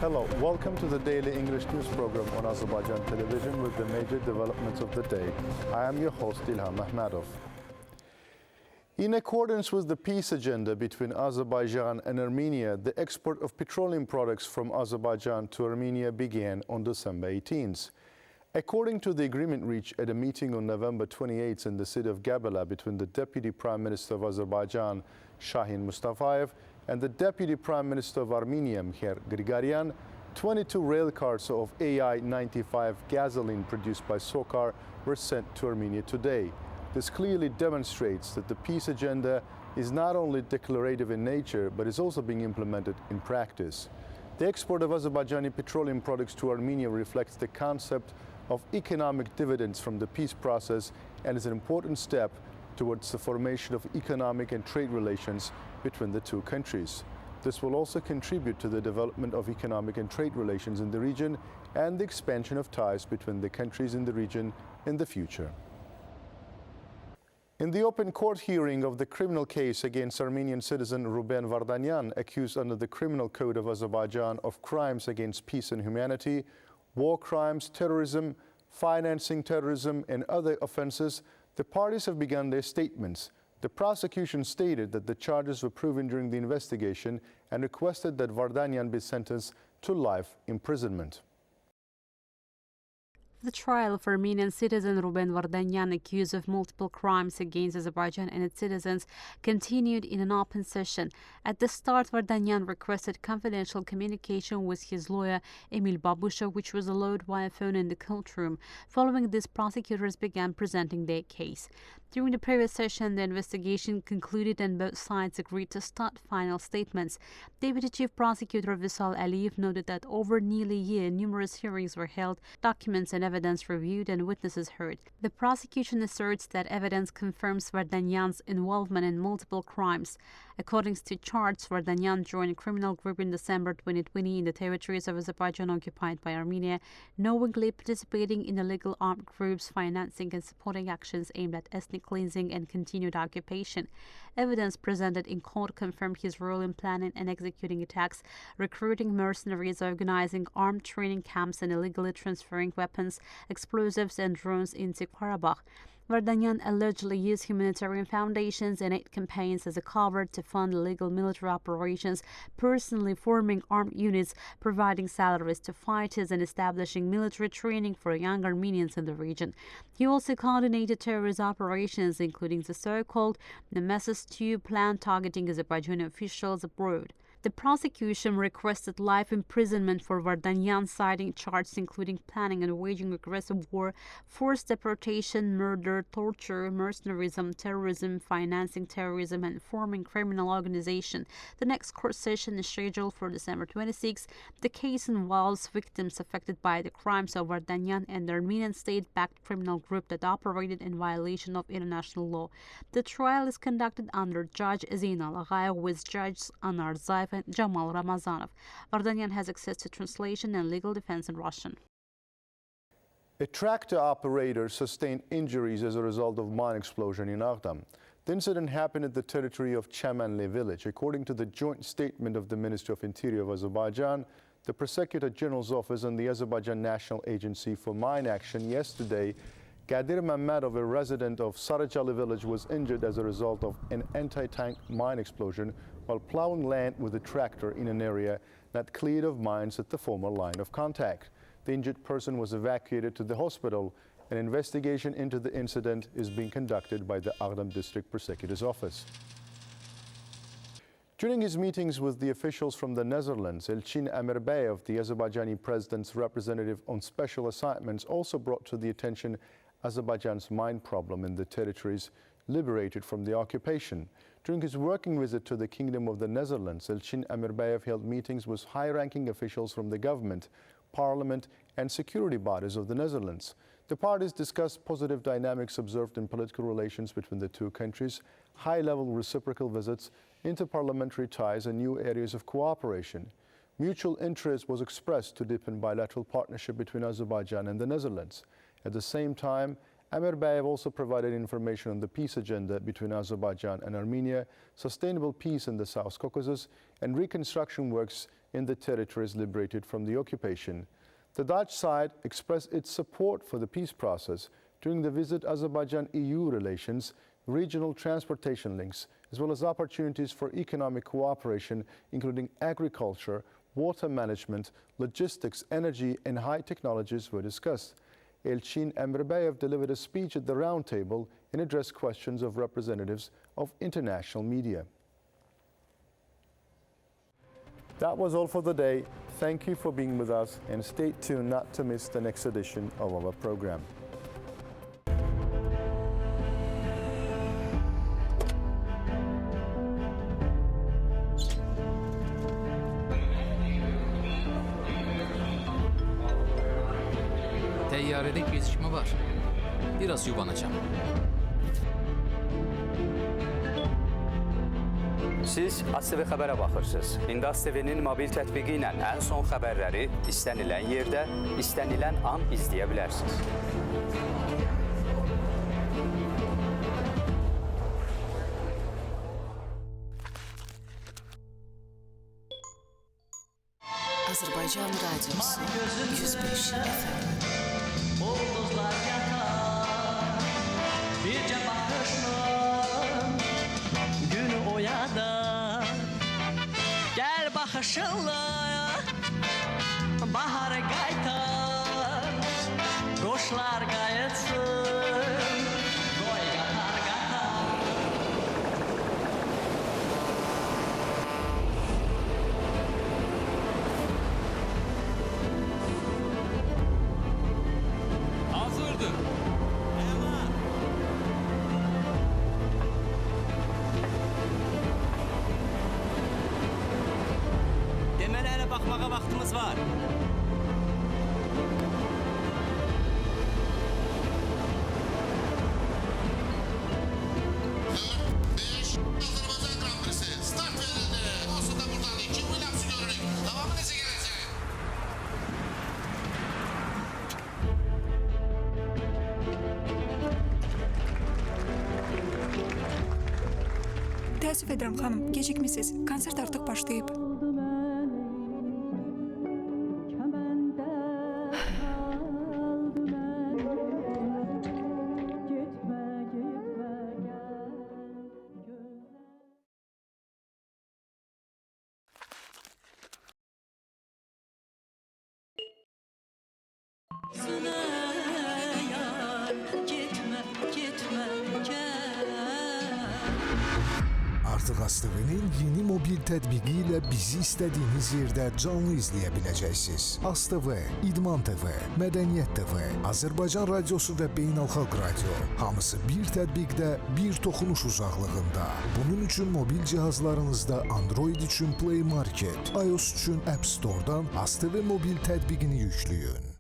Hello, welcome to the daily English news program on Azərbaycan Television with the major developments of the day. I am your host, İlham Məmmədov. In accordance with the peace agenda between Azerbaijan and Armenia, the export of petroleum products from Azerbaijan to Armenia began on December 18th. According to the agreement reached at a meeting on November 28th in the city of Gabela between the Deputy Prime Minister of Azerbaijan, Shahin Mustafayev, and the Deputy Prime Minister of Armenia, Mikhail Grigoryan, 22 rail cars of AI-95 gasoline produced by SOCAR were sent to Armenia today. This clearly demonstrates that the peace agenda is not only declarative in nature, but is also being implemented in practice. The export of Azerbaijani petroleum products to Armenia reflects the concept of economic dividends from the peace process and is an important step towards the formation of economic and trade relations between the two countries. This will also contribute to the development of economic and trade relations in the region and the expansion of ties between the countries in the region in the future. In the open court hearing of the criminal case against Armenian citizen Ruben Vardanyan, accused under the Criminal Code of Azerbaijan of crimes against peace and humanity, war crimes, terrorism, financing terrorism, and other offenses, the parties have begun their statements. The prosecution stated that the charges were proven during the investigation and requested that Vardanyan be sentenced to life imprisonment. The trial of Armenian citizen Ruben Vardanyan, accused of multiple crimes against Azerbaijan and its citizens, continued in an open session. At the start, Vardanyan requested confidential communication with his lawyer, Emil Babusha, which was allowed via phone in the courtroom. Following this, prosecutors began presenting their case. During the previous session, the investigation concluded and both sides agreed to start final statements. Deputy Chief Prosecutor Visal Aliyev noted that over nearly a year, numerous hearings were held, documents and evidence reviewed, and witnesses heard. The prosecution asserts that evidence confirms Vardanyan's involvement in multiple crimes. According to charts, Vardanyan joined a criminal group in December 2020 in the territories of Azerbaijan occupied by Armenia, knowingly participating in illegal armed groups, financing and supporting actions aimed at ethnic cleansing and continued occupation. Evidence presented in court confirmed his role in planning and executing attacks, recruiting mercenaries, organizing armed training camps, and illegally transferring weapons, explosives, and drones into Karabakh. Vardanyan allegedly used humanitarian foundations and aid campaigns as a cover to fund illegal military operations, personally forming armed units, providing salaries to fighters, and establishing military training for young Armenians in the region. He also coordinated terrorist operations, including the so-called Nemesis 2 plan targeting Azerbaijani officials abroad. The prosecution requested life imprisonment for Vardanyan, citing charges including planning and waging aggressive war, forced deportation, murder, torture, mercenarism, terrorism, financing terrorism, and forming criminal organization. The next court session is scheduled for December 26. The case involves victims affected by the crimes of Vardanyan and the Armenian state-backed criminal group that operated in violation of international law. The trial is conducted under Judge Zeynal Aghayev with Judges Anar Zaev and Jamal Ramazanov. Vardanyan has access to translation and legal defense in Russian. A tractor operator sustained injuries as a result of mine explosion in Ağdam. The incident happened at the territory of Chamanli village. According to the joint statement of the Ministry of Interior of Azerbaijan, the Prosecutor General's Office and the Azerbaijan National Agency for Mine Action yesterday, Rövşən Məmmədov, a resident of Sarıcalı village, was injured as a result of an anti-tank mine explosion while plowing land with a tractor in an area not cleared of mines at the former line of contact. The injured person was evacuated to the hospital. An investigation into the incident is being conducted by the Ağdam District Prosecutor's Office. During his meetings with the officials from the Netherlands, Elçin Emirbayev, the Azerbaijani president's representative on special assignments, also brought to the attention Azerbaijan's mine problem in the territories liberated from the occupation. During his working visit to the Kingdom of the Netherlands, Elçin Emirbayev held meetings with high-ranking officials from the government, parliament, and security bodies of the Netherlands. The parties discussed positive dynamics observed in political relations between the two countries, high-level reciprocal visits, interparliamentary ties, and new areas of cooperation. mutual interest was expressed to deepen bilateral partnership between Azerbaijan and the Netherlands. At the same time, Əmirbəyev also provided information on the peace agenda between Azerbaijan and Armenia, sustainable peace in the South Caucasus, and reconstruction works in the territories liberated from the occupation. The Dutch side expressed its support for the peace process during the visit Azerbaijan-EU relations, regional transportation links, as well as opportunities for economic cooperation, including agriculture, water management, logistics, energy, and high technologies were discussed. Elçin Əmirbəyev delivered a speech at the round table and addressed questions of representatives of international media. That was all for the day. Thank you for being with us and stay tuned not to miss the next edition of our program. Təyyarədə gecikmə var. Biraz yubanacağım. Siz AzTV xəbərə baxırsınız. İndi AzTV-nin mobil tətbiqi ilə ən son xəbərləri istənilən yerdə, istənilən an izləyə bilərsiniz. Azərbaycan Radiosu 105 FM. Ulduzlar yatar, bircə baxışla günü oyadar. Gəl baxışınla baharı qaytar, quşlar qayıtsın, qoy qatar qatar. Hazırdır. Deməli hələ baxmağa vaxtımız var. Azərbaycan Grand Prix'si start verildi. Olsun da buradan iki İlham'sı görürük. Devamı necə gələcək? Təəssüf edirəm xanım, gecikmisiniz. Konsert artıq başlayıb. Artıq AzTV-nin yeni mobil tətbiqi ilə bizi istədiyiniz yerdə canlı izləyə biləcəksiniz. AzTV, İdman TV, Mədəniyyət TV, Azərbaycan Radiosu və Beynəlxalq Radio. Hamısı bir tətbiqdə, bir toxunuş uzaqlığında. Bunun üçün mobil cihazlarınızda Android üçün Play Market, iOS üçün App Store-dan AzTV mobil tətbiqini yükləyin.